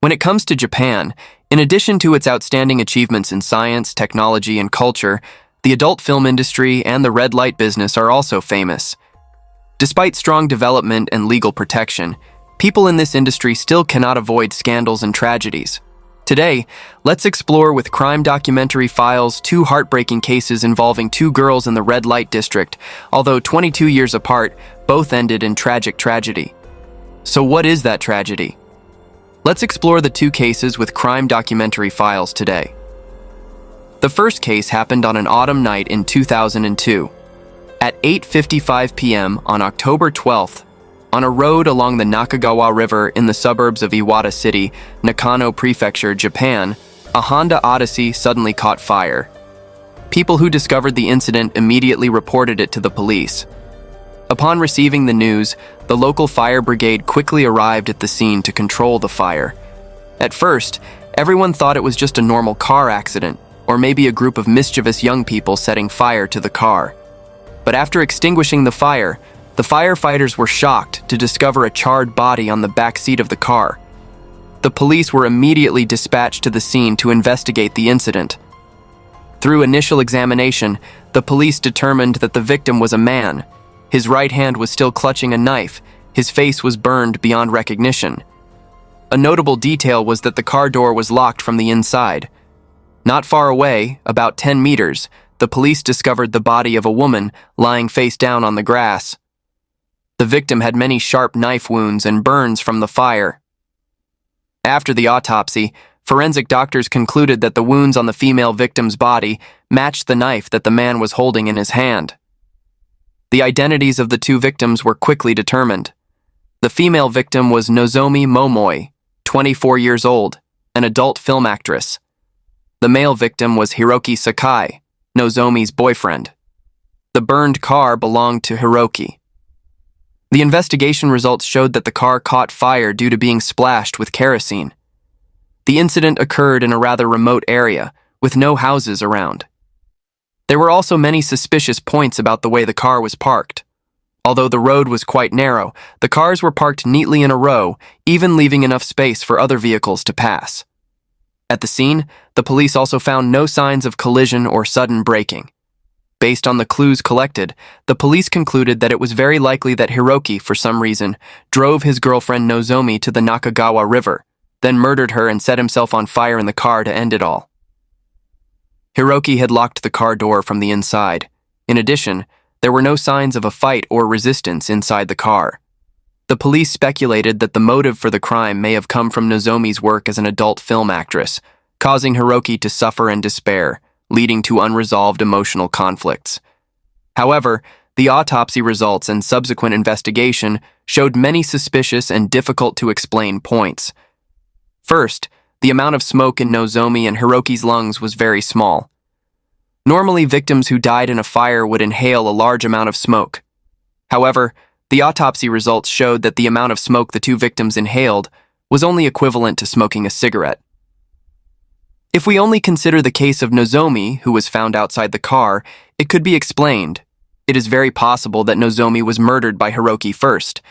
When it comes to Japan, in addition to its outstanding achievements in science, technology, and culture, the adult film industry and the red light business are also famous. Despite strong development and legal protection, people in this industry still cannot avoid scandals and tragedies. Today, let's explore with Crime Documentary Files two heartbreaking cases involving two girls in the red light district. Although 22 years apart, both ended in tragic tragedy. So what is that tragedy? Let's explore the two cases with Crime Documentary Files today. The first case happened on an autumn night in 2002. At 8:55 p.m. on October 12th, on a road along the Nakagawa River in the suburbs of Iwata City, Nakano Prefecture, Japan, a Honda Odyssey suddenly caught fire. People who discovered the incident immediately reported it to the police. Upon receiving the news, the local fire brigade quickly arrived at the scene to control the fire. At first, everyone thought it was just a normal car accident, or maybe a group of mischievous young people setting fire to the car. But after extinguishing the fire, the firefighters were shocked to discover a charred body on the back seat of the car. The police were immediately dispatched to the scene to investigate the incident. Through initial examination, the police determined that the victim was a man. His right hand was still clutching a knife. His face was burned beyond recognition. A notable detail was that the car door was locked from the inside. Not far away, about 10 meters, the police discovered the body of a woman lying face down on the grass. The victim had many sharp knife wounds and burns from the fire. After the autopsy, forensic doctors concluded that the wounds on the female victim's body matched the knife that the man was holding in his hand. The identities of the two victims were quickly determined. The female victim was Nozomi Momoi, 24 years old, an adult film actress. The male victim was Hiroki Sakai, Nozomi's boyfriend. The burned car belonged to Hiroki. The investigation results showed that the car caught fire due to being splashed with kerosene. The incident occurred in a rather remote area, with no houses around. There were also many suspicious points about the way the car was parked. Although the road was quite narrow, the cars were parked neatly in a row, even leaving enough space for other vehicles to pass. At the scene, the police also found no signs of collision or sudden braking. Based on the clues collected, the police concluded that it was very likely that Hiroki, for some reason, drove his girlfriend Nozomi to the Nakagawa River, then murdered her and set himself on fire in the car to end it all. Hiroki had locked the car door from the inside. In addition, there were no signs of a fight or resistance inside the car. The police speculated that the motive for the crime may have come from Nozomi's work as an adult film actress, causing Hiroki to suffer and despair, leading to unresolved emotional conflicts. However, the autopsy results and subsequent investigation showed many suspicious and difficult-to-explain points. First, the amount of smoke in Nozomi and Hiroki's lungs was very small. Normally, victims who died in a fire would inhale a large amount of smoke. However, the autopsy results showed that the amount of smoke the two victims inhaled was only equivalent to smoking a cigarette. If we only consider the case of Nozomi, who was found outside the car, it could be explained. It is very possible that Nozomi was murdered by Hiroki first,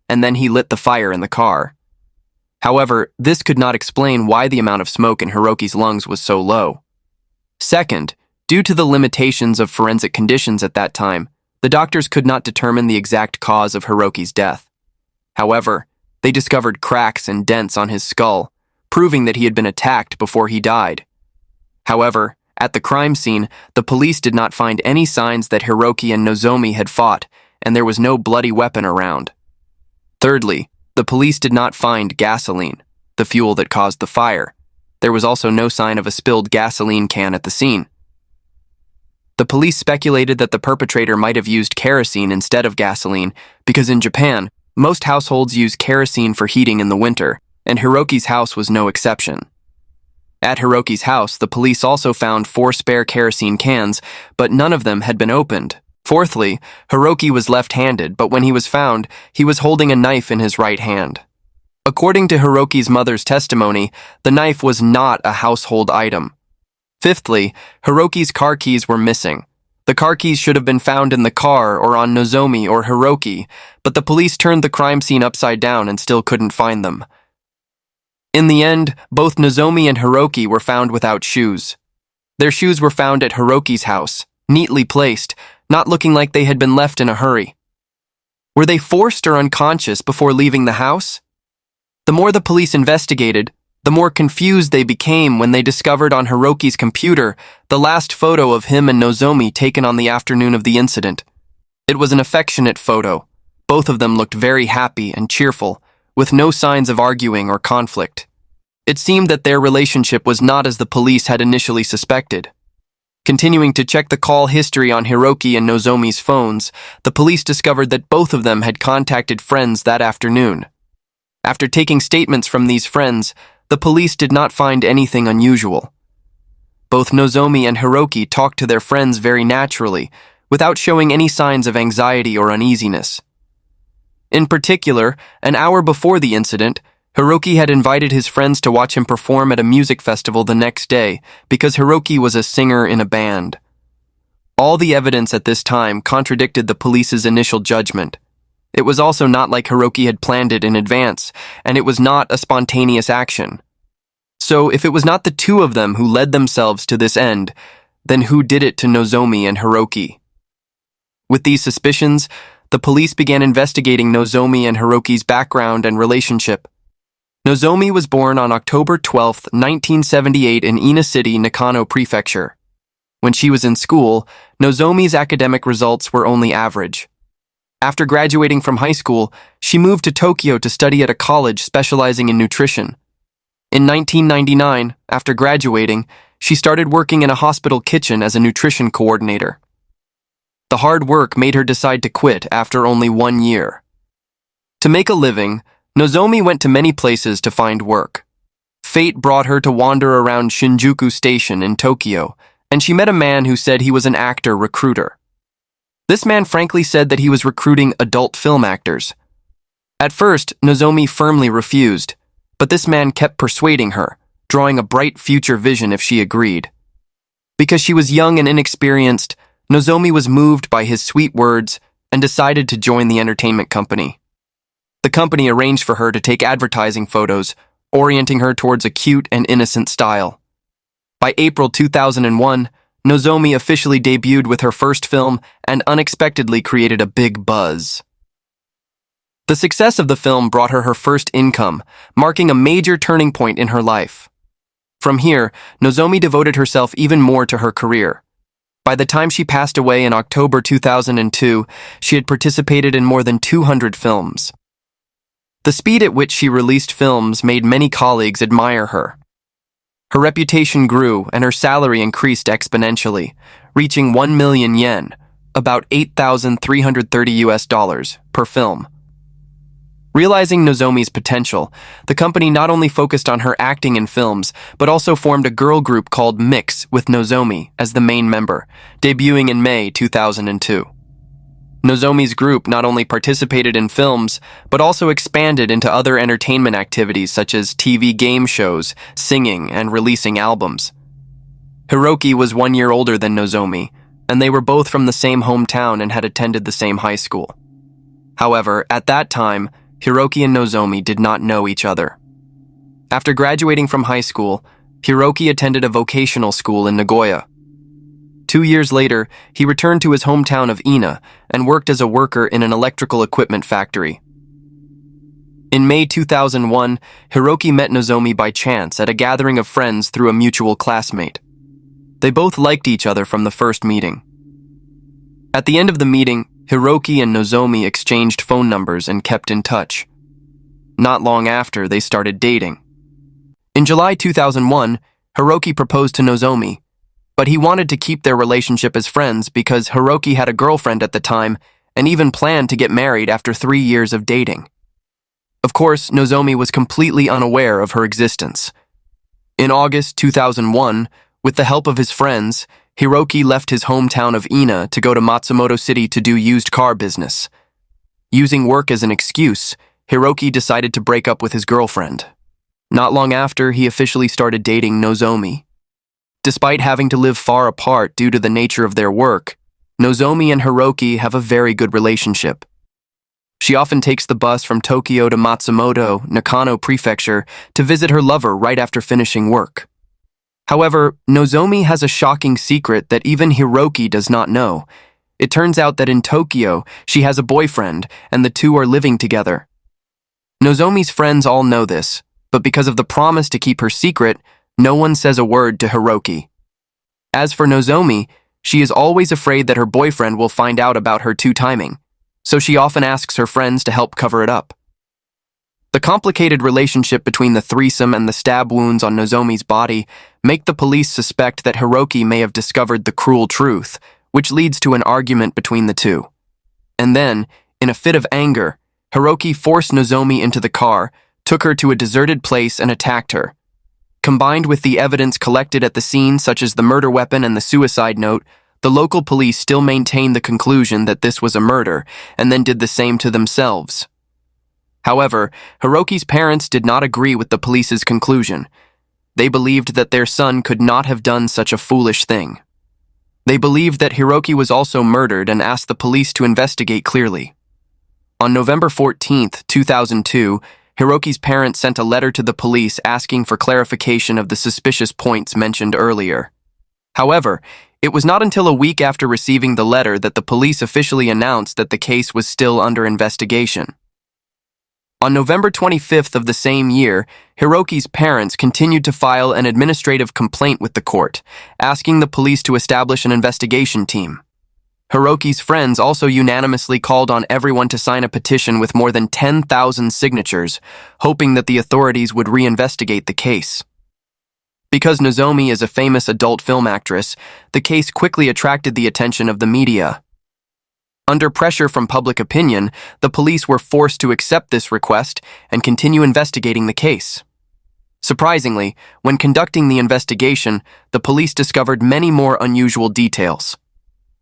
and then he lit the fire in the car. However, this could not explain why the amount of smoke in Hiroki's lungs was so low. Second, due to the limitations of forensic conditions at that time, the doctors could not determine the exact cause of Hiroki's death. However, they discovered cracks and dents on his skull, proving that he had been attacked before he died. However, at the crime scene, the police did not find any signs that Hiroki and Nozomi had fought, and there was no bloody weapon around. Thirdly, the police did not find gasoline, the fuel that caused the fire. There was also no sign of a spilled gasoline can at the scene. The police speculated that the perpetrator might have used kerosene instead of gasoline because in Japan, most households use kerosene for heating in the winter, and Hiroki's house was no exception. At Hiroki's house, the police also found 4 spare kerosene cans, but none of them had been opened. Fourthly, Hiroki was left-handed, but when he was found, he was holding a knife in his right hand. According to Hiroki's mother's testimony, the knife was not a household item. Fifthly, Hiroki's car keys were missing. The car keys should have been found in the car or on Nozomi or Hiroki, but the police turned the crime scene upside down and still couldn't find them. In the end, both Nozomi and Hiroki were found without shoes. Their shoes were found at Hiroki's house, neatly placed, not looking like they had been left in a hurry. Were they forced or unconscious before leaving the house? The more the police investigated, the more confused they became when they discovered on Hiroki's computer the last photo of him and Nozomi taken on the afternoon of the incident. It was an affectionate photo. Both of them looked very happy and cheerful, with no signs of arguing or conflict. It seemed that their relationship was not as the police had initially suspected. Continuing to check the call history on Hiroki and Nozomi's phones, the police discovered that both of them had contacted friends that afternoon. After taking statements from these friends, the police did not find anything unusual. Both Nozomi and Hiroki talked to their friends very naturally, without showing any signs of anxiety or uneasiness. In particular, an hour before the incident, Hiroki had invited his friends to watch him perform at a music festival the next day because Hiroki was a singer in a band. All the evidence at this time contradicted the police's initial judgment. It was also not like Hiroki had planned it in advance, and it was not a spontaneous action. So, if it was not the two of them who led themselves to this end, then who did it to Nozomi and Hiroki? With these suspicions, the police began investigating Nozomi and Hiroki's background and relationship. Nozomi was born on October 12, 1978 in Ina City, Nakano Prefecture. When she was in school, Nozomi's academic results were only average. After graduating from high school, she moved to Tokyo to study at a college specializing in nutrition. In 1999, after graduating, she started working in a hospital kitchen as a nutrition coordinator. The hard work made her decide to quit after only 1 year. To make a living, Nozomi went to many places to find work. Fate brought her to wander around Shinjuku Station in Tokyo, and she met a man who said he was an actor recruiter. This man frankly said that he was recruiting adult film actors. At first, Nozomi firmly refused, but this man kept persuading her, drawing a bright future vision if she agreed. Because she was young and inexperienced, Nozomi was moved by his sweet words and decided to join the entertainment company. The company arranged for her to take advertising photos, orienting her towards a cute and innocent style. By April 2001, Nozomi officially debuted with her first film and unexpectedly created a big buzz. The success of the film brought her first income, marking a major turning point in her life. From here, Nozomi devoted herself even more to her career. By the time she passed away in October 2002, she had participated in more than 200 films. The speed at which she released films made many colleagues admire her. Her reputation grew and her salary increased exponentially, reaching 1 million yen, about $8,330 per film. Realizing Nozomi's potential, the company not only focused on her acting in films, but also formed a girl group called Mix with Nozomi as the main member, debuting in May 2002. Nozomi's group not only participated in films, but also expanded into other entertainment activities such as TV game shows, singing, and releasing albums. Hiroki was 1 year older than Nozomi, and they were both from the same hometown and had attended the same high school. However, at that time, Hiroki and Nozomi did not know each other. After graduating from high school, Hiroki attended a vocational school in Nagoya. 2 years later, he returned to his hometown of Ina and worked as a worker in an electrical equipment factory. In May 2001, Hiroki met Nozomi by chance at a gathering of friends through a mutual classmate. They both liked each other from the first meeting. At the end of the meeting, Hiroki and Nozomi exchanged phone numbers and kept in touch. Not long after, they started dating. In July 2001, Hiroki proposed to Nozomi, but he wanted to keep their relationship as friends because Hiroki had a girlfriend at the time and even planned to get married after 3 years of dating. Of course, Nozomi was completely unaware of her existence. In August 2001, with the help of his friends, Hiroki left his hometown of Ina to go to Matsumoto City to do used car business. Using work as an excuse, Hiroki decided to break up with his girlfriend. Not long after, he officially started dating Nozomi. Despite having to live far apart due to the nature of their work, Nozomi and Hiroki have a very good relationship. She often takes the bus from Tokyo to Matsumoto, Nakano Prefecture, to visit her lover right after finishing work. However, Nozomi has a shocking secret that even Hiroki does not know. It turns out that in Tokyo, she has a boyfriend, and the two are living together. Nozomi's friends all know this, but because of the promise to keep her secret, no one says a word to Hiroki. As for Nozomi, she is always afraid that her boyfriend will find out about her two-timing, so she often asks her friends to help cover it up. The complicated relationship between the threesome and the stab wounds on Nozomi's body make the police suspect that Hiroki may have discovered the cruel truth, which leads to an argument between the two. And then, in a fit of anger, Hiroki forced Nozomi into the car, took her to a deserted place and attacked her. Combined with the evidence collected at the scene, such as the murder weapon and the suicide note, the local police still maintain the conclusion that this was a murder, and then did the same to themselves. However, Hiroki's parents did not agree with the police's conclusion. They believed that their son could not have done such a foolish thing. They believed that Hiroki was also murdered and asked the police to investigate clearly. On November 14, 2002, Hiroki's parents sent a letter to the police asking for clarification of the suspicious points mentioned earlier. However, it was not until a week after receiving the letter that the police officially announced that the case was still under investigation. On November 25th of the same year, Hiroki's parents continued to file an administrative complaint with the court, asking the police to establish an investigation team. Hiroki's friends also unanimously called on everyone to sign a petition with more than 10,000 signatures, hoping that the authorities would reinvestigate the case. Because Nozomi is a famous adult film actress, the case quickly attracted the attention of the media. Under pressure from public opinion, the police were forced to accept this request and continue investigating the case. Surprisingly, when conducting the investigation, the police discovered many more unusual details.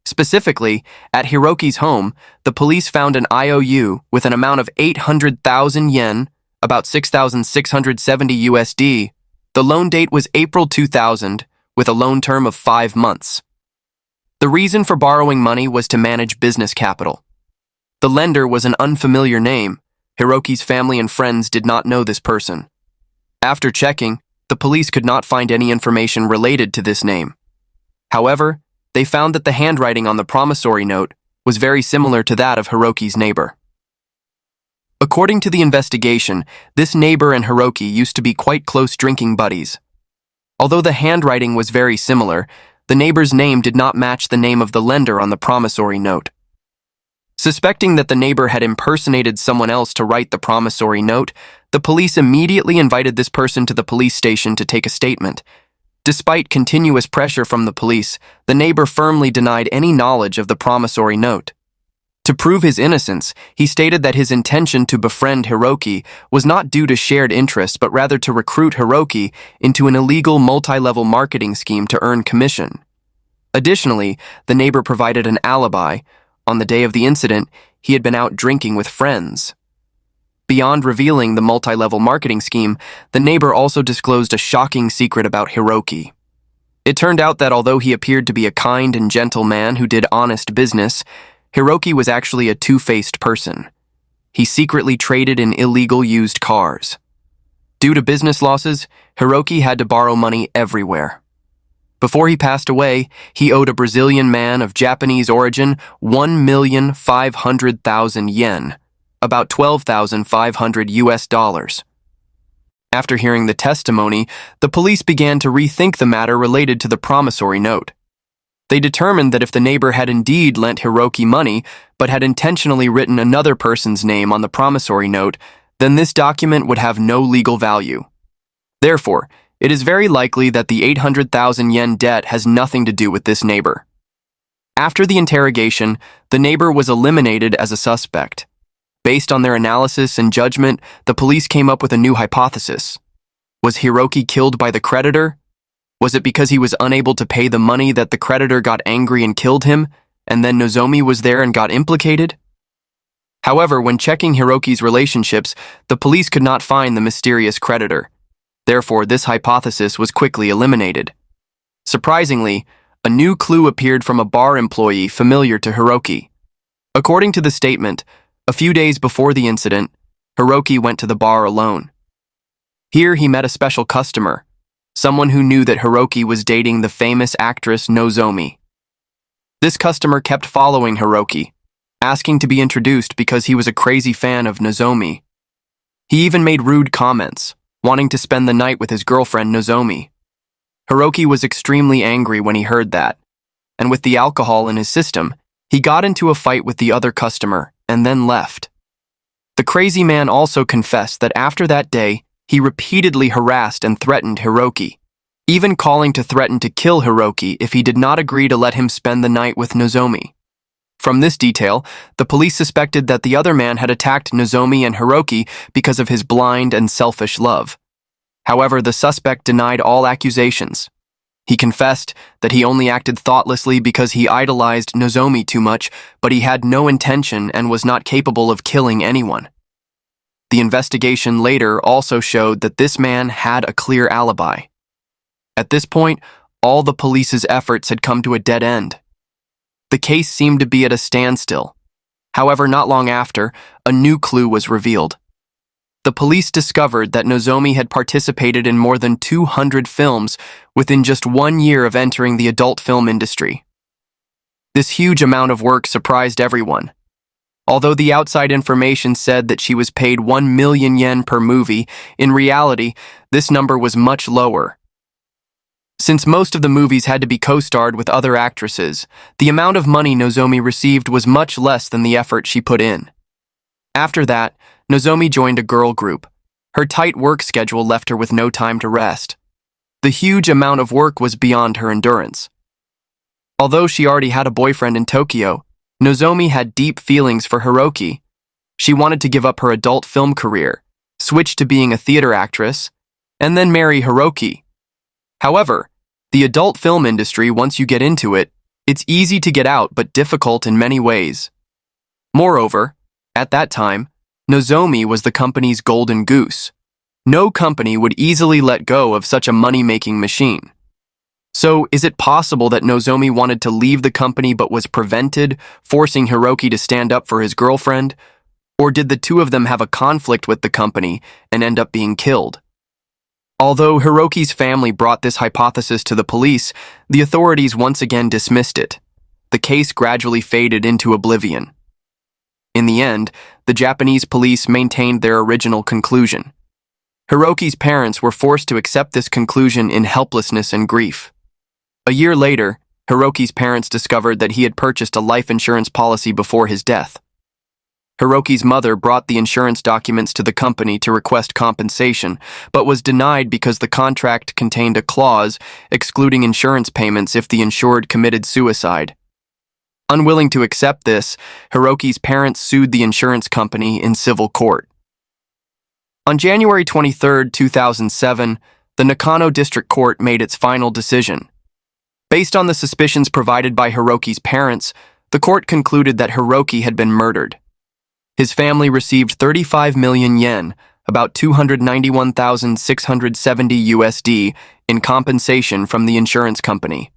Specifically, at Hiroki's home, the police found an IOU with an amount of 800,000 yen, about 6,670 USD. The loan date was April 2000, with a loan term of 5 months. The reason for borrowing money was to manage business capital. The lender was an unfamiliar name. Hiroki's family and friends did not know this person. After checking, the police could not find any information related to this name. However, they found that the handwriting on the promissory note was very similar to that of Hiroki's neighbor. According to the investigation, this neighbor and Hiroki used to be quite close drinking buddies. Although the handwriting was very similar, the neighbor's name did not match the name of the lender on the promissory note. Suspecting that the neighbor had impersonated someone else to write the promissory note, the police immediately invited this person to the police station to take a statement. Despite continuous pressure from the police, the neighbor firmly denied any knowledge of the promissory note. To prove his innocence, he stated that his intention to befriend Hiroki was not due to shared interests but rather to recruit Hiroki into an illegal multi-level marketing scheme to earn commission. Additionally, the neighbor provided an alibi. On the day of the incident, he had been out drinking with friends. Beyond revealing the multi-level marketing scheme, the neighbor also disclosed a shocking secret about Hiroki. It turned out that although he appeared to be a kind and gentle man who did honest business, Hiroki was actually a two-faced person. He secretly traded in illegal used cars. Due to business losses, Hiroki had to borrow money everywhere. Before he passed away, he owed a Brazilian man of Japanese origin 1,500,000 yen, about 12,500 US dollars. After hearing the testimony, the police began to rethink the matter related to the promissory note. They determined that if the neighbor had indeed lent Hiroki money, but had intentionally written another person's name on the promissory note, then this document would have no legal value. Therefore, it is very likely that the 800,000 yen debt has nothing to do with this neighbor. After the interrogation, the neighbor was eliminated as a suspect. Based on their analysis and judgment, the police came up with a new hypothesis. Was Hiroki killed by the creditor? Was it because he was unable to pay the money that the creditor got angry and killed him, and then Nozomi was there and got implicated? However, when checking Hiroki's relationships, the police could not find the mysterious creditor. Therefore, this hypothesis was quickly eliminated. Surprisingly, a new clue appeared from a bar employee familiar to Hiroki. According to the statement, A few days before the incident, Hiroki went to the bar alone. Here he met a special customer, someone who knew that Hiroki was dating the famous actress Nozomi. This customer kept following Hiroki, asking to be introduced because he was a crazy fan of Nozomi. He even made rude comments, wanting to spend the night with his girlfriend Nozomi. Hiroki was extremely angry when he heard that, and with the alcohol in his system, he got into a fight with the other customer and then left. The crazy man also confessed that after that day, he repeatedly harassed and threatened Hiroki, even calling to threaten to kill Hiroki if he did not agree to let him spend the night with Nozomi. From this detail, the police suspected that the other man had attacked Nozomi and Hiroki because of his blind and selfish love. However, the suspect denied all accusations. He confessed that he only acted thoughtlessly because he idolized Nozomi too much, but he had no intention and was not capable of killing anyone. The investigation later also showed that this man had a clear alibi. At this point, all the police's efforts had come to a dead end. The case seemed to be at a standstill. However, not long after, a new clue was revealed. The police discovered that Nozomi had participated in more than 200 films within just 1 year of entering the adult film industry. This huge amount of work surprised everyone. Although the outside information said that she was paid 1 million yen per movie, in reality, this number was much lower. Since most of the movies had to be co-starred with other actresses, the amount of money Nozomi received was much less than the effort she put in. After that, Nozomi joined a girl group. Her tight work schedule left her with no time to rest. The huge amount of work was beyond her endurance. Although she already had a boyfriend in Tokyo, Nozomi had deep feelings for Hiroki. She wanted to give up her adult film career, switch to being a theater actress, and then marry Hiroki. However, the adult film industry, once you get into it, it's easy to get out but difficult in many ways. Moreover, at that time, Nozomi was the company's golden goose. No company would easily let go of such a money-making machine. So, is it possible that Nozomi wanted to leave the company but was prevented, forcing Hiroki to stand up for his girlfriend? Or did the two of them have a conflict with the company and end up being killed? Although Hiroki's family brought this hypothesis to the police, the authorities once again dismissed it. The case gradually faded into oblivion. In the end, the Japanese police maintained their original conclusion. Hiroki's parents were forced to accept this conclusion in helplessness and grief. A year later, Hiroki's parents discovered that he had purchased a life insurance policy before his death. Hiroki's mother brought the insurance documents to the company to request compensation, but was denied because the contract contained a clause excluding insurance payments if the insured committed suicide. Unwilling to accept this, Hiroki's parents sued the insurance company in civil court. On January 23, 2007, the Nakano District Court made its final decision. Based on the suspicions provided by Hiroki's parents, the court concluded that Hiroki had been murdered. His family received 35 million yen, about 291,670 USD, in compensation from the insurance company.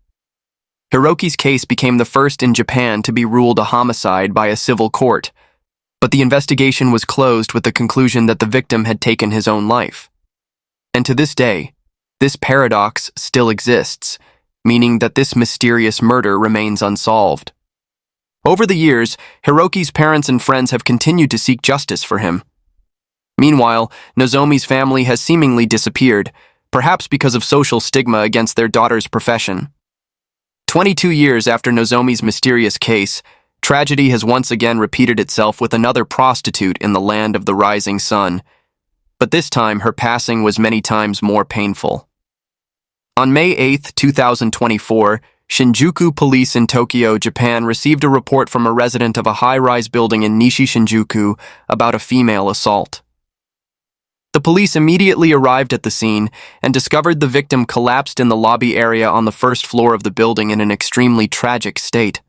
Hiroki's case became the first in Japan to be ruled a homicide by a civil court, but the investigation was closed with the conclusion that the victim had taken his own life. And to this day, this paradox still exists, meaning that this mysterious murder remains unsolved. Over the years, Hiroki's parents and friends have continued to seek justice for him. Meanwhile, Nozomi's family has seemingly disappeared, perhaps because of social stigma against their daughter's profession. 22 years after Nozomi's mysterious case, tragedy has once again repeated itself with another prostitute in the land of the rising sun. But this time, her passing was many times more painful. On May 8, 2024, Shinjuku Police in Tokyo, Japan received a report from a resident of a high-rise building in Nishi Shinjuku about a female assault. The police immediately arrived at the scene and discovered the victim collapsed in the lobby area on the first floor of the building in an extremely tragic state.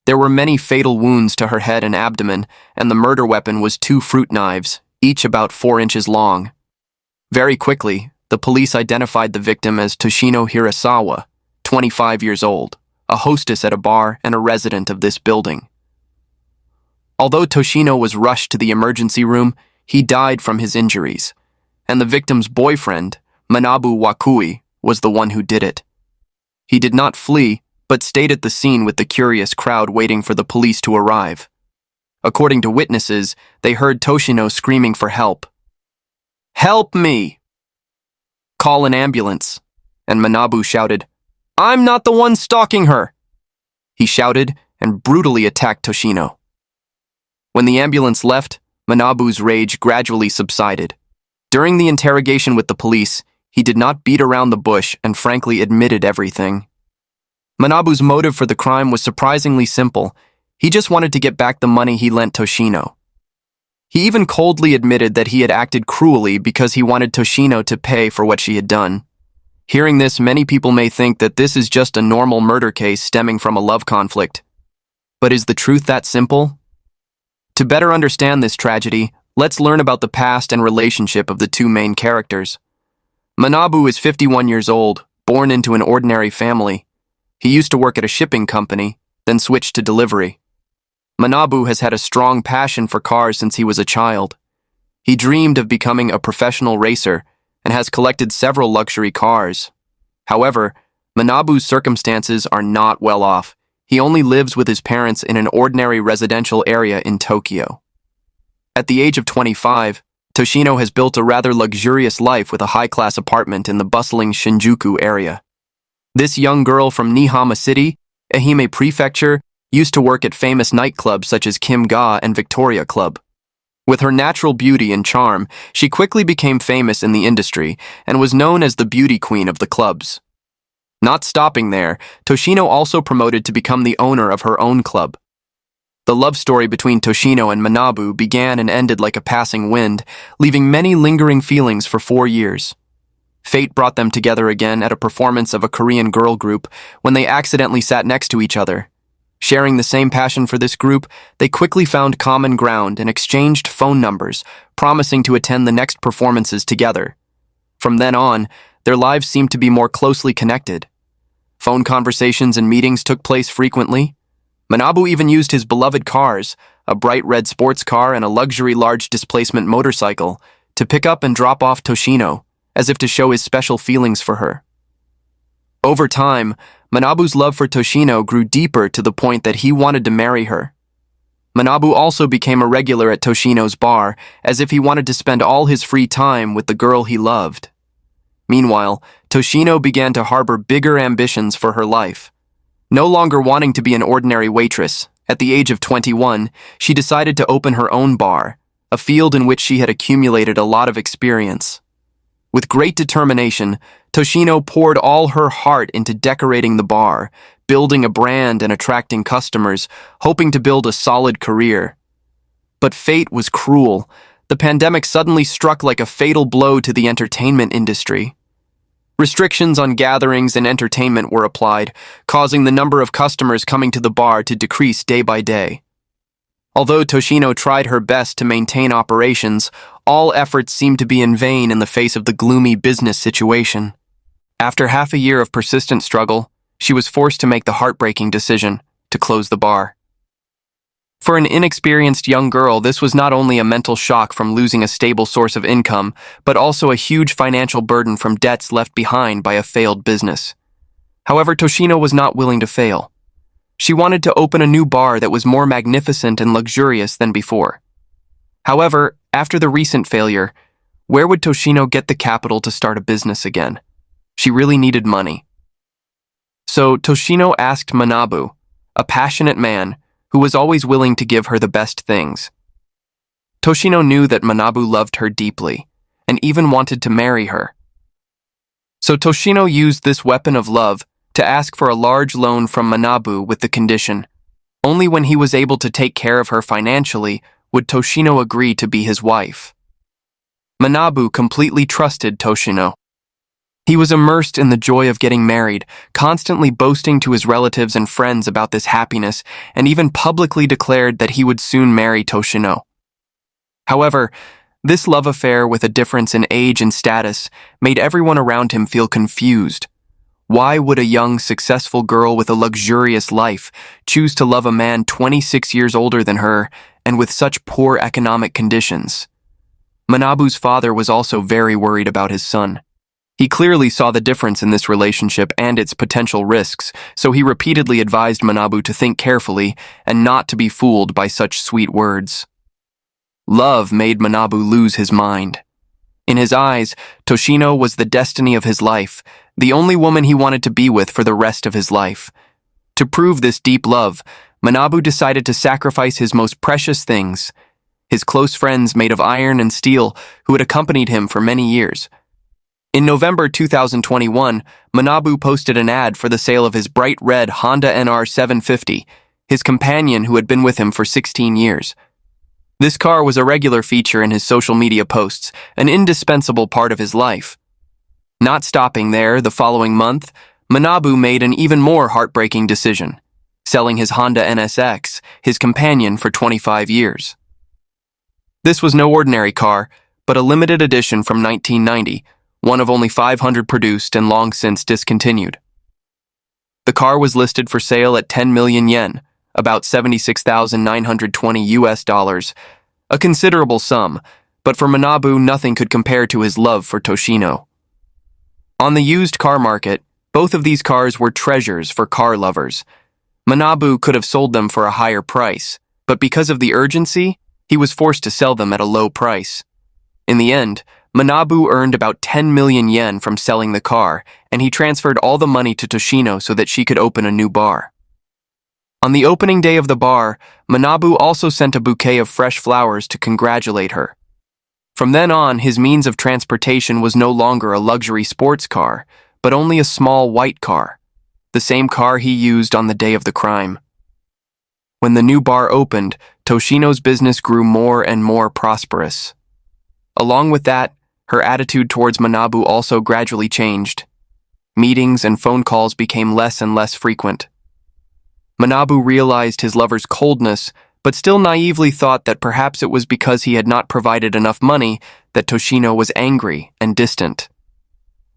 There were many fatal wounds to her head and abdomen, and the murder weapon was 2 fruit knives, each about 4 inches long. Very quickly, the police identified the victim as Toshino Hirasawa, 25 years old, a hostess at a bar and a resident of this building. Although Toshino was rushed to the emergency room, he died from his injuries, and the victim's boyfriend, Manabu Wakui, was the one who did it. He did not flee, but stayed at the scene with the curious crowd waiting for the police to arrive. According to witnesses, they heard Toshino screaming for help. "Help me! Call an ambulance." And Manabu shouted, "I'm not the one stalking her!" He shouted and brutally attacked Toshino. When the ambulance left, Manabu's rage gradually subsided. During the interrogation with the police, he did not beat around the bush and frankly admitted everything. Manabu's motive for the crime was surprisingly simple. He just wanted to get back the money he lent Toshino. He even coldly admitted that he had acted cruelly because he wanted Toshino to pay for what she had done. Hearing this, many people may think that this is just a normal murder case stemming from a love conflict. But is the truth that simple? To better understand this tragedy, let's learn about the past and relationship of the two main characters. Manabu is 51 years old, born into an ordinary family. He used to work at a shipping company, then switched to delivery. Manabu has had a strong passion for cars since he was a child. He dreamed of becoming a professional racer and has collected several luxury cars. However, Manabu's circumstances are not well off. He only lives with his parents in an ordinary residential area in Tokyo. At the age of 25, Toshino has built a rather luxurious life with a high-class apartment in the bustling Shinjuku area. This young girl from Nihama City, Ehime Prefecture, used to work at famous nightclubs such as Kim Ga and Victoria Club. With her natural beauty and charm, she quickly became famous in the industry and was known as the beauty queen of the clubs. Not stopping there, Toshino also promoted to become the owner of her own club. The love story between Toshino and Manabu began and ended like a passing wind, leaving many lingering feelings for 4 years. Fate brought them together again at a performance of a Korean girl group when they accidentally sat next to each other. Sharing the same passion for this group, they quickly found common ground and exchanged phone numbers, promising to attend the next performances together. From then on, their lives seemed to be more closely connected. Phone conversations and meetings took place frequently. Manabu even used his beloved cars, a bright red sports car and a luxury large displacement motorcycle, to pick up and drop off Toshino, as if to show his special feelings for her. Over time, Manabu's love for Toshino grew deeper to the point that he wanted to marry her. Manabu also became a regular at Toshino's bar, as if he wanted to spend all his free time with the girl he loved. Meanwhile, Toshino began to harbor bigger ambitions for her life. No longer wanting to be an ordinary waitress, at the age of 21, she decided to open her own bar, a field in which she had accumulated a lot of experience. With great determination, Toshino poured all her heart into decorating the bar, building a brand and attracting customers, hoping to build a solid career. But fate was cruel. The pandemic suddenly struck like a fatal blow to the entertainment industry. Restrictions on gatherings and entertainment were applied, causing the number of customers coming to the bar to decrease day by day. Although Toshino tried her best to maintain operations, all efforts seemed to be in vain in the face of the gloomy business situation. After half a year of persistent struggle, she was forced to make the heartbreaking decision to close the bar. For an inexperienced young girl, this was not only a mental shock from losing a stable source of income, but also a huge financial burden from debts left behind by a failed business. However, Toshino was not willing to fail. She wanted to open a new bar that was more magnificent and luxurious than before. However, after the recent failure, where would Toshino get the capital to start a business again? She really needed money. So Toshino asked Manabu, a passionate man who was always willing to give her the best things. Toshino knew that Manabu loved her deeply and even wanted to marry her. So Toshino used this weapon of love to ask for a large loan from Manabu with the condition, only when he was able to take care of her financially would Toshino agree to be his wife. Manabu completely trusted Toshino. He was immersed in the joy of getting married, constantly boasting to his relatives and friends about this happiness, and even publicly declared that he would soon marry Toshino. However, this love affair with a difference in age and status made everyone around him feel confused. Why would a young, successful girl with a luxurious life choose to love a man 26 years older than her and with such poor economic conditions. Manabu's father was also very worried about his son. He clearly saw the difference in this relationship and its potential risks, so he repeatedly advised Manabu to think carefully and not to be fooled by such sweet words. Love made Manabu lose his mind. In his eyes, Toshino was the destiny of his life, the only woman he wanted to be with for the rest of his life. To prove this deep love, Manabu decided to sacrifice his most precious things, his close friends made of iron and steel who had accompanied him for many years. In November 2021, Manabu posted an ad for the sale of his bright red Honda NR 750, his companion who had been with him for 16 years. This car was a regular feature in his social media posts, an indispensable part of his life. Not stopping there, the following month, Manabu made an even more heartbreaking decision, selling his Honda NSX, his companion for 25 years. This was no ordinary car, but a limited edition from 1990, one of only 500 produced and long since discontinued. The car was listed for sale at 10 million yen, about $76,920, a considerable sum, but for Manabu nothing could compare to his love for Toshino. On the used car market, both of these cars were treasures for car lovers. Manabu could have sold them for a higher price, but because of the urgency, he was forced to sell them at a low price. In the end, Manabu earned about 10 million yen from selling the car, and he transferred all the money to Toshino so that she could open a new bar. On the opening day of the bar, Manabu also sent a bouquet of fresh flowers to congratulate her. From then on, his means of transportation was no longer a luxury sports car, but only a small white car, the same car he used on the day of the crime. When the new bar opened, Toshino's business grew more and more prosperous. Along with that, her attitude towards Manabu also gradually changed. Meetings and phone calls became less and less frequent. Manabu realized his lover's coldness, but still naively thought that perhaps it was because he had not provided enough money that Toshino was angry and distant.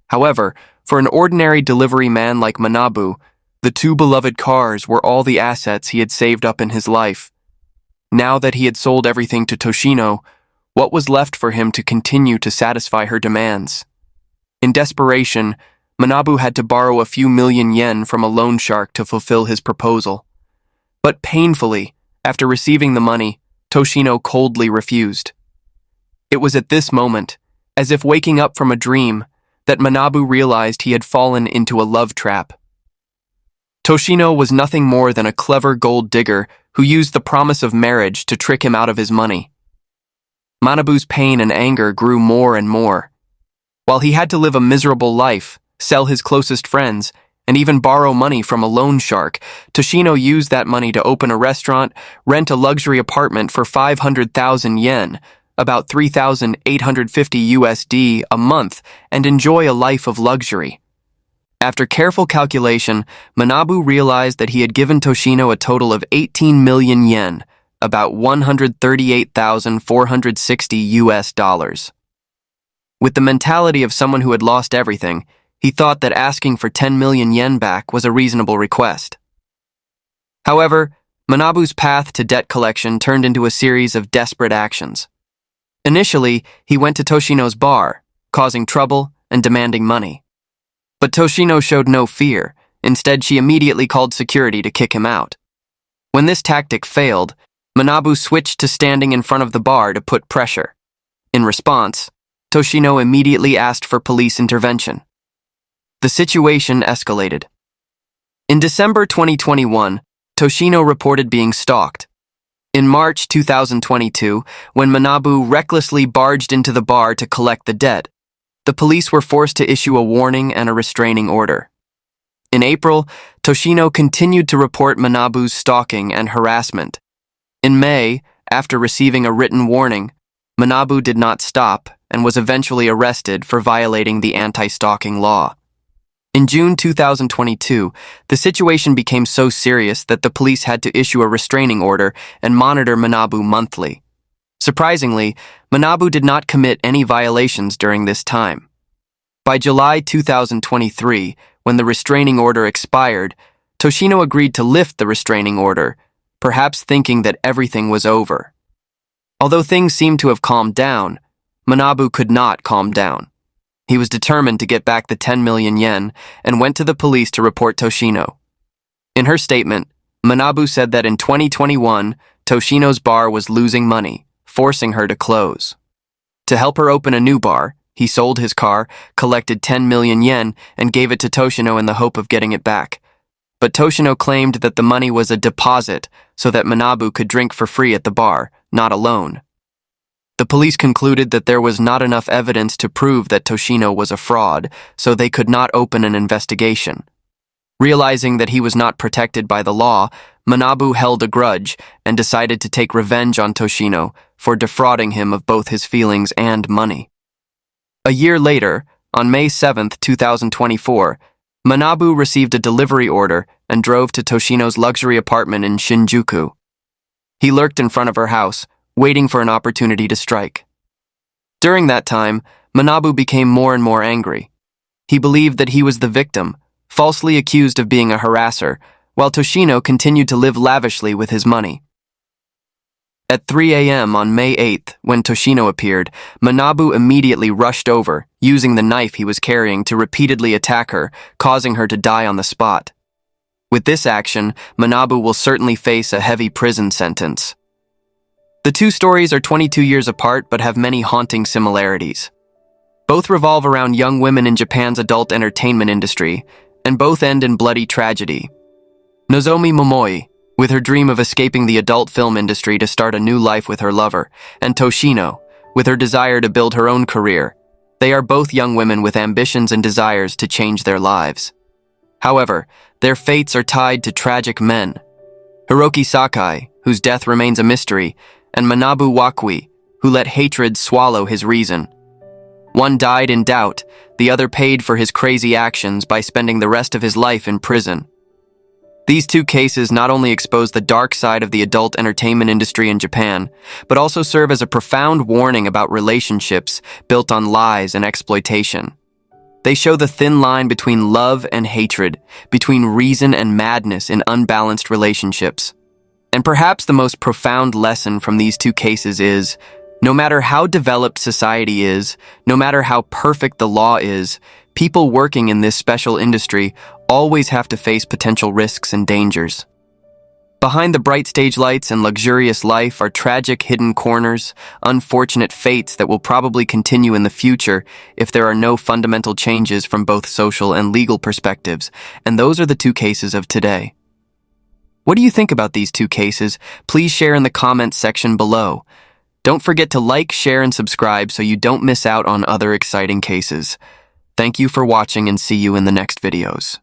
However, for an ordinary delivery man like Manabu, the two beloved cars were all the assets he had saved up in his life. Now that he had sold everything to Toshino, what was left for him to continue to satisfy her demands? In desperation, Manabu had to borrow a few million yen from a loan shark to fulfill his proposal. But painfully, after receiving the money, Toshino coldly refused. It was at this moment, as if waking up from a dream, that Manabu realized he had fallen into a love trap. Toshino was nothing more than a clever gold digger who used the promise of marriage to trick him out of his money. Manabu's pain and anger grew more and more. While he had to live a miserable life, sell his closest friends, and even borrow money from a loan shark, Toshino used that money to open a restaurant, rent a luxury apartment for 500,000 yen, about 3,850 USD a month, and enjoy a life of luxury. After careful calculation, Manabu realized that he had given Toshino a total of 18 million yen, about 138,460 US dollars. With the mentality of someone who had lost everything, he thought that asking for 10 million yen back was a reasonable request. However, Manabu's path to debt collection turned into a series of desperate actions. Initially, he went to Toshino's bar, causing trouble and demanding money. But Toshino showed no fear. Instead, she immediately called security to kick him out. When this tactic failed, Manabu switched to standing in front of the bar to put pressure. In response, Toshino immediately asked for police intervention. The situation escalated. In December 2021, Toshino reported being stalked. In March 2022, when Manabu recklessly barged into the bar to collect the debt, the police were forced to issue a warning and a restraining order. In April, Toshino continued to report Manabu's stalking and harassment. In May, after receiving a written warning, Manabu did not stop and was eventually arrested for violating the anti-stalking law. In June 2022, the situation became so serious that the police had to issue a restraining order and monitor Manabu monthly. Surprisingly, Manabu did not commit any violations during this time. By July 2023, when the restraining order expired, Toshino agreed to lift the restraining order, perhaps thinking that everything was over. Although things seemed to have calmed down, Manabu could not calm down. He was determined to get back the 10 million yen and went to the police to report Toshino. In her statement, Manabu said that in 2021, Toshino's bar was losing money, forcing her to close. To help her open a new bar, he sold his car, collected 10 million yen, and gave it to Toshino in the hope of getting it back. But Toshino claimed that the money was a deposit so that Manabu could drink for free at the bar, not a loan. The police concluded that there was not enough evidence to prove that Toshino was a fraud, so they could not open an investigation. Realizing that he was not protected by the law, Manabu held a grudge and decided to take revenge on Toshino for defrauding him of both his feelings and money. A year later, on May 7, 2024, Manabu received a delivery order and drove to Toshino's luxury apartment in Shinjuku. He lurked in front of her house, waiting for an opportunity to strike. During that time, Manabu became more and more angry. He believed that he was the victim, falsely accused of being a harasser, while Toshino continued to live lavishly with his money. At 3 a.m. on May 8th, when Toshino appeared, Manabu immediately rushed over, using the knife he was carrying to repeatedly attack her, causing her to die on the spot. With this action, Manabu will certainly face a heavy prison sentence. The two stories are 22 years apart but have many haunting similarities. Both revolve around young women in Japan's adult entertainment industry, and both end in bloody tragedy. Nozomi Momoi, with her dream of escaping the adult film industry to start a new life with her lover, and Toshino, with her desire to build her own career. They are both young women with ambitions and desires to change their lives. However, their fates are tied to tragic men. Hiroki Sakai, whose death remains a mystery, and Manabu Wakui, who let hatred swallow his reason. One died in doubt, the other paid for his crazy actions by spending the rest of his life in prison. These two cases not only expose the dark side of the adult entertainment industry in Japan, but also serve as a profound warning about relationships built on lies and exploitation. They show the thin line between love and hatred, between reason and madness in unbalanced relationships. And perhaps the most profound lesson from these two cases is, no matter how developed society is, no matter how perfect the law is, people working in this special industry always have to face potential risks and dangers. Behind the bright stage lights and luxurious life are tragic hidden corners, unfortunate fates that will probably continue in the future if there are no fundamental changes from both social and legal perspectives, and those are the two cases of today. What do you think about these two cases? Please share in the comments section below. Don't forget to like, share, and subscribe so you don't miss out on other exciting cases. Thank you for watching and see you in the next videos.